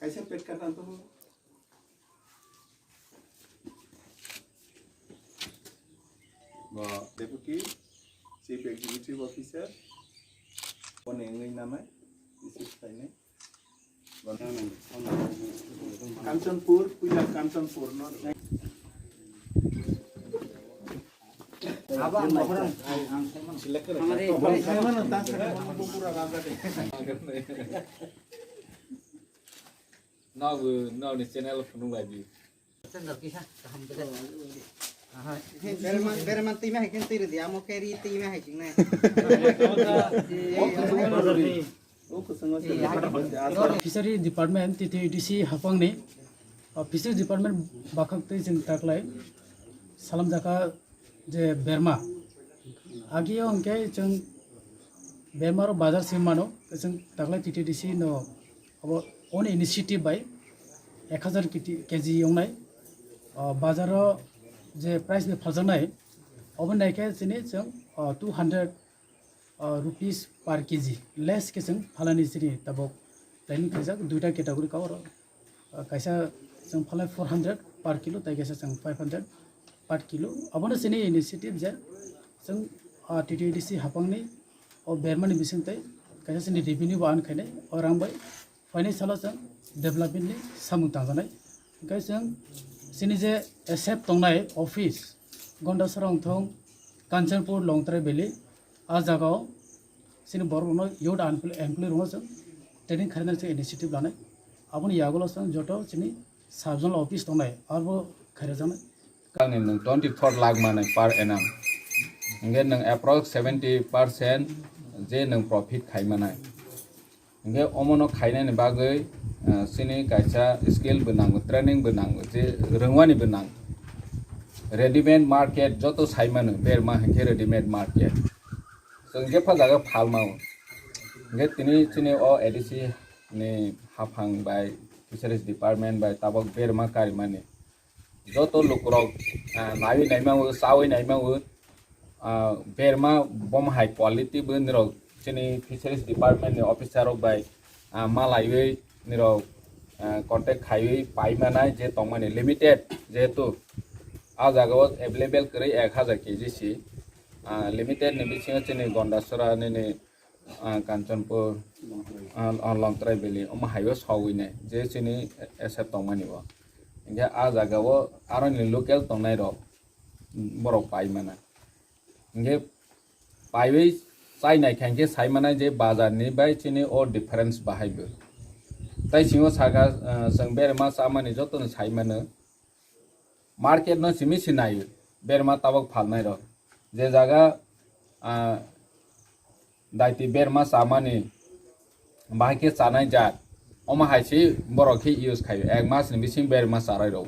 कैसे पेट करना तो Deputy Chief Executive Officer Pone ngai namai isi saine Kanchanpur puja Kanchanpur no Abang orang now the channel penuh lagi. Berman tim hai kan tir dia mau carry tim hai cing nai. Fishery Department TTDC hafang ni Fishery Department bakak tu jeng taklai salam jaka je Burma agi ongke jeng Burma ro bazar simano jeng taklai TTDC no abo own initiative by 1000 kg yongnai bazar J price में फलजनाय अब Nike जने जों 200 rupees पर KG less के जों फालानि जि तब line कैसा दुटा कैटेगरी का और कैसा जों फालाय 400 पर किलो ताइ कैसा जों 500 पर किलो अब जने इनिशिएटिव जे जों टीटीडीसी हापांनि और बेरमानि बिसंतै कैसा जने रेवेन्यू बान खायनाय और रांबाय फाइनेंशियल जों डेभलपमेन्टनि सामुं तांजानाय ओंखाय जों Sini je accept tongnai office Gondasarong thong Kanchanpur Longtrai Valley Azagao sini borno yod employee rongo jeng training kharina je initiative lanai aboni yagolo sang joto sini subzonal office tongnai arbo khaira janai Kang nang 24 lakh manai per annum nge nang approx 70% je nang profit khai manai nge omono khaina ni bagai sini kaisa skill benang training benang je rengwani benang ready-made market joto saimano berma hengke ready-made market so nge phajaga phalmao nge tini sini o ADC ni hafang by fisheries department by tabok berma karimani joto lukrok nawi naimao sawi naimao berma bom high quality benrok sini fisheries department ni officer rok by malaiwe niro contact khai pai manai je tongmani limited jehetu a jagao available krai 1000 kg si limited ni bisinga chini Gondasara ni Kanchanpur Longtrai Valley highway sawi ne je chini accept tongmani bo inge a jagao aro ni local tongnai ro borok pai mana inge paiwe sai nai khangke sai manai je bazar ni bai chini o difference bahaibo tai singo saga sang berma samani joto sai mano market no simi sinai berma tabak phalnai ro je jaga daiti berma samani bahike chanai jat oma haisi borok ke use khai ek mas ni bising berma sarai ro